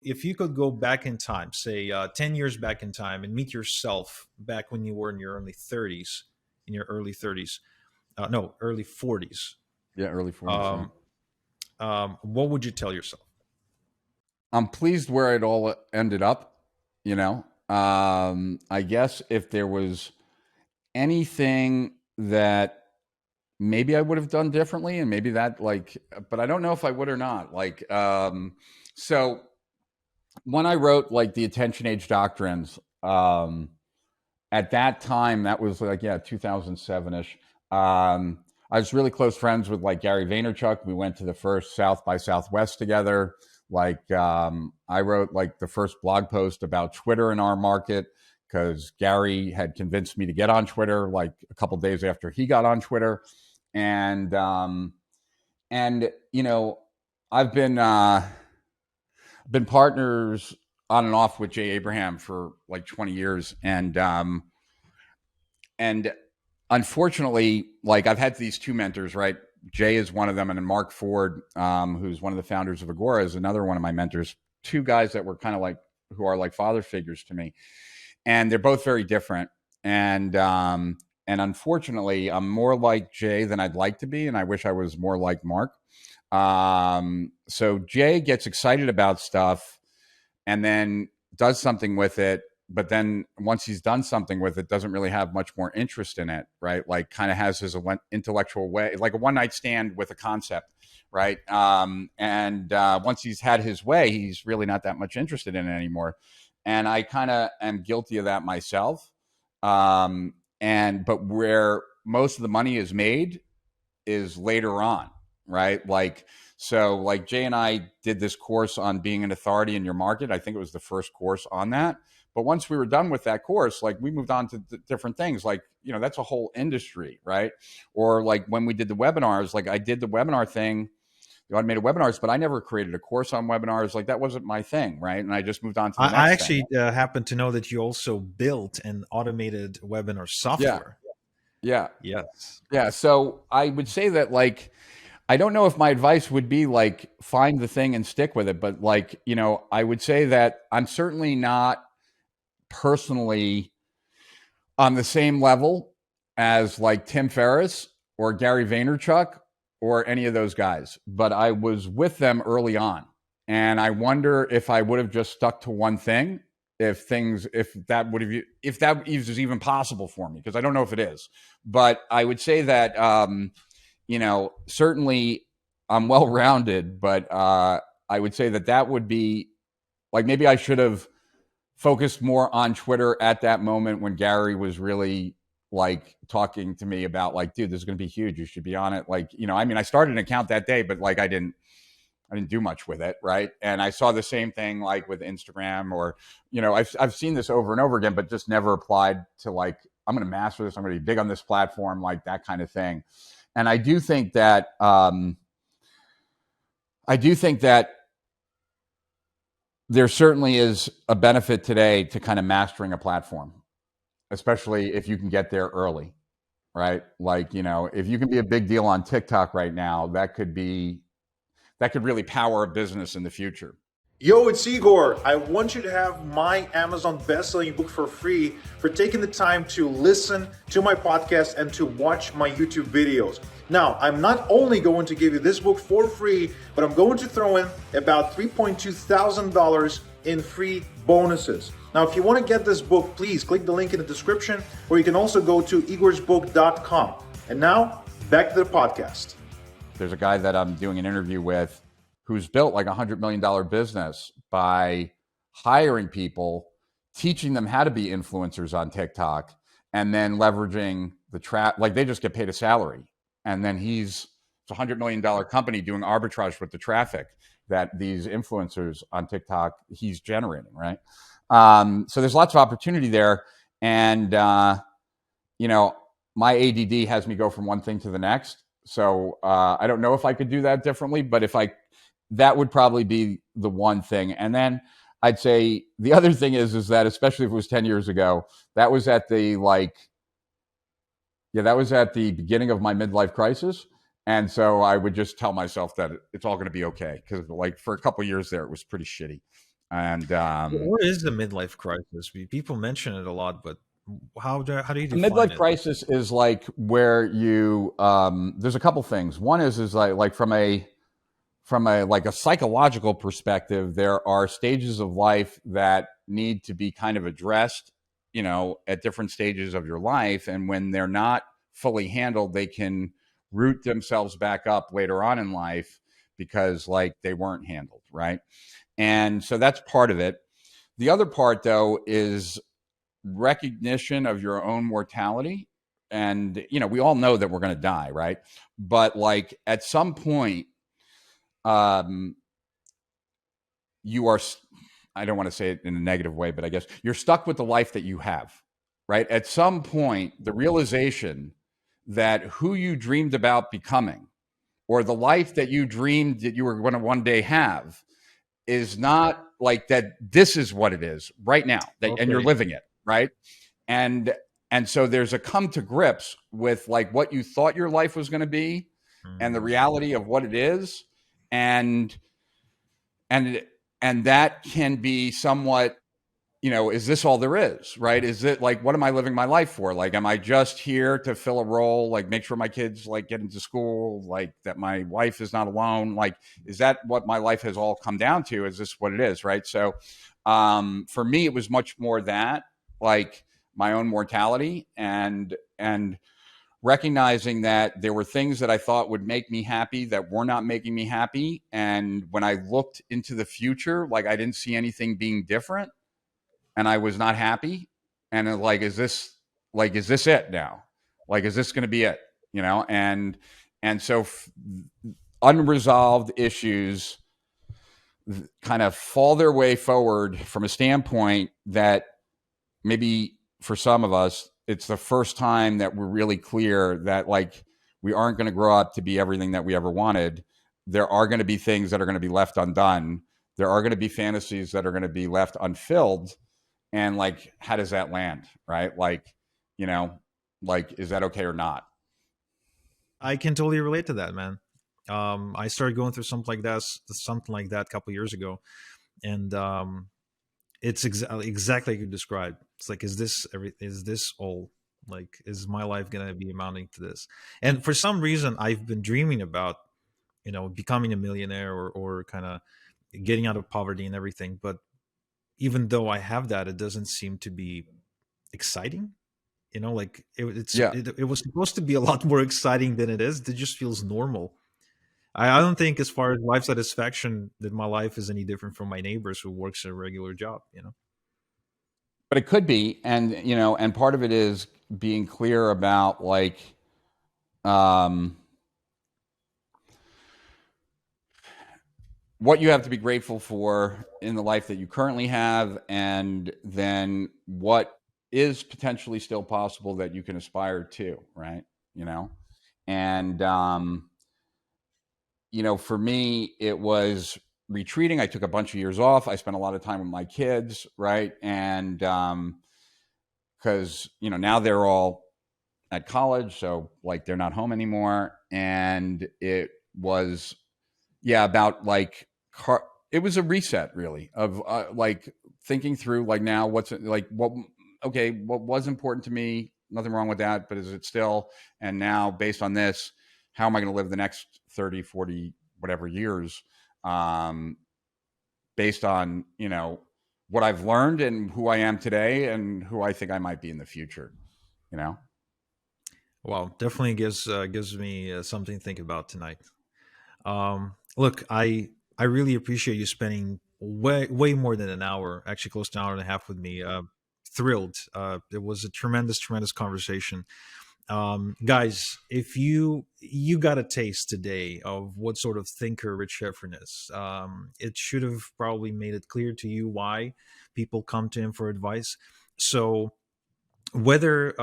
if you could go back in time, say 10 years back in time, and meet yourself back when you were in your early 30s, in your early 30s, no, early 40s, Yeah, early 40s. Yeah. um, what would you tell yourself? I'm pleased where it all ended up. You know, I guess if there was anything that maybe I would have done differently, and maybe that like, but I don't know if I would or not. Like, so when I wrote like the attention age doctrines, at that time, that was like, yeah, 2007 ish. I was really close friends with like Gary Vaynerchuk. We went to the first South by Southwest together. Like, I wrote like the first blog post about Twitter in our market because Gary had convinced me to get on Twitter like a couple days after he got on Twitter. And, and, you know, I've been partners on and off with Jay Abraham for like 20 years. And unfortunately, like I've had these two mentors, right? Jay is one of them, and then Mark Ford, who's one of the founders of Agora, is another one of my mentors. Two guys that were kind of like who are like father figures to me, and they're both very different. And unfortunately, I'm more like Jay than I'd like to be, and I wish I was more like Mark. So Jay gets excited about stuff and then does something with it, but then once he's done something with it, doesn't really have much more interest in it, right? Like kind of has his intellectual way, like a one night stand with a concept, right? Once he's had his way, he's really not that much interested in it anymore. And I kind of am guilty of that myself. But where most of the money is made is later on, right? Like Jay and I did this course on being an authority in your market. I think it was the first course on that. But once we were done with that course, like we moved on to different things. Like, you know, that's a whole industry, right? Or like when we did the webinars, like I did the webinar thing, the automated webinars, but I never created a course on webinars. Like that wasn't my thing, right? And I just moved on to the I next thing. actually happen to know that you also built an automated webinar Yeah. software. Yeah. Yes. Yeah. So I would say that like, I don't know if my advice would be like find the thing and stick with it, but like, you know, I would say that I'm certainly not personally on the same level as like Tim Ferriss or Gary Vaynerchuk or any of those guys, but I was with them early on. And I wonder if I would have just stuck to one thing, if that was even possible for me, because I don't know if it is, but I would say that, you know, certainly I'm well rounded, but I would say that would be like maybe I should have focused more on Twitter at that moment when Gary was really like talking to me about like, dude, this is going to be huge. You should be on it. Like, you know, I mean, I started an account that day, but like I didn't do much with it, right? And I saw the same thing like with Instagram, or, you know, I've seen this over and over again, but just never applied to like, I'm going to master this. I'm going to be big on this platform, like that kind of thing. And I do think that there certainly is a benefit today to kind of mastering a platform, especially if you can get there early, right? Like, you know, if you can be a big deal on TikTok right now, that could really power a business in the future. Yo, it's Igor. I want you to have my Amazon best-selling book for free for taking the time to listen to my podcast and to watch my YouTube videos. Now, I'm not only going to give you this book for free, but I'm going to throw in about $3.2 thousand in free bonuses. Now, if you want to get this book, please click the link in the description, or you can also go to igorsbook.com. And now, back to the podcast. There's a guy that I'm doing an interview with who's built like $100 million business by hiring people, teaching them how to be influencers on TikTok, and then leveraging the trap. Like they just get paid a salary. And then it's a $100 million company doing arbitrage with the traffic that these influencers on TikTok he's generating, right? So there's lots of opportunity there. And, you know, my ADD has me go from one thing to the next. So I don't know if I could do that differently, but that would probably be the one thing. And then I'd say the other thing is that, especially if it was 10 years ago, that was at the beginning of my midlife crisis. And so I would just tell myself that it's all going to be okay. Because like for a couple of years there, it was pretty shitty. And What is the midlife crisis? People mention it a lot, but how do you a define midlife it? crisis is like where you there's a couple things. One is like from a like a psychological perspective, there are stages of life that need to be kind of addressed, at different stages of your life. And when they're not fully handled, they can root themselves back up later on in life because like they weren't handled, right? And so that's part of it. The other part, though, is recognition of your own mortality. And, we all know that we're going to die, right? But like at some point, um, you are, I don't want to say it in a negative way, but I guess you're stuck with the life that you have, right? At some point, the realization that who you dreamed about becoming or the life that you dreamed that you were going to one day have is not like that. This is what it is right now, and you're Okay. living it, right? And and so there's a come to grips with like what you thought your life was going to be and the Mm. reality of what it is. And and and that can be somewhat, is this all there is, right? Is it like, what am I living my life for? Like, am I just here to fill a role, like make sure my kids like get into school, like that my wife is not alone? Like, is that what my life has all come down to? Is this what it is, right? So for me, it was much more that, like, my own mortality, and recognizing that there were things that I thought would make me happy that were not making me happy. And when I looked into the future, like I didn't see anything being different, and I was not happy. And like, is this it now? Like, is this going to be it? And so unresolved issues kind of fall their way forward from a standpoint that maybe for some of us, it's the first time that we're really clear that like we aren't going to grow up to be everything that we ever wanted. There are going to be things that are going to be left undone. There are going to be fantasies that are going to be left unfilled. And like, how does that land, right? Like, you know, like, is that okay or not? I can totally relate to that, man. I started going through something like that a couple years ago, and it's exactly like you described. It's like, is this all? Like, is my life gonna be amounting to this? And for some reason, I've been dreaming about, becoming a millionaire, or kind of getting out of poverty and everything. But even though I have that, it doesn't seem to be exciting. Like Yeah. it was supposed to be a lot more exciting than it is. It just feels normal. I don't think, as far as life satisfaction, that my life is any different from my neighbors who works a regular job. But it could be. And part of it is being clear about like, um, what you have to be grateful for in the life that you currently have, and then what is potentially still possible that you can aspire to, right? And for me, it was retreating. I took a bunch of years off. I spent a lot of time with my kids, right? And because now they're all at college, so like they're not home anymore. And it was, yeah, about like it was a reset, really, of like thinking through like, now what's like, what was important to me, nothing wrong with that, but is it still? And now, based on this, how am I going to live the next 30, 40, whatever years, um, based on what I've learned and who I am today and who I think I might be in the future. you know Well, definitely gives me something to think about tonight. Look, I really appreciate you spending way more than an hour, actually close to an hour and a half, with me. Thrilled. It was a tremendous conversation. Guys, if you got a taste today of what sort of thinker Rich Sheffrin is, it should have probably made it clear to you why people come to him for advice. So whether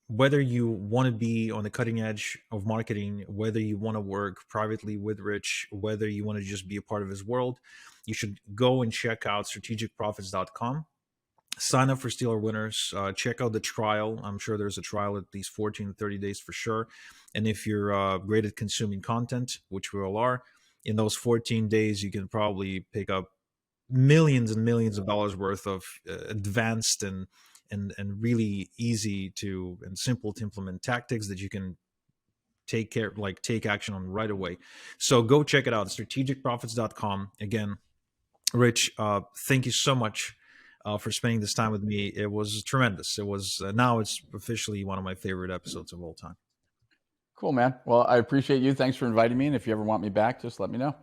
whether you want to be on the cutting edge of marketing, whether you want to work privately with Rich, whether you want to just be a part of his world, you should go and check out strategicprofits.com. Sign up for Steeler Winners. Check out the trial. I'm sure there's a trial at least 14 to 30 days for sure. And if you're great at consuming content, which we all are, in those 14 days, you can probably pick up millions and millions of dollars worth of advanced and really easy to and simple to implement tactics that you can take action on right away. So go check it out, strategicprofits.com. Again, Rich, thank you so much for spending this time with me. It was tremendous. It was now it's officially one of my favorite episodes of all time. Cool, man. Well, I appreciate you. Thanks for inviting me. And if you ever want me back, just let me know.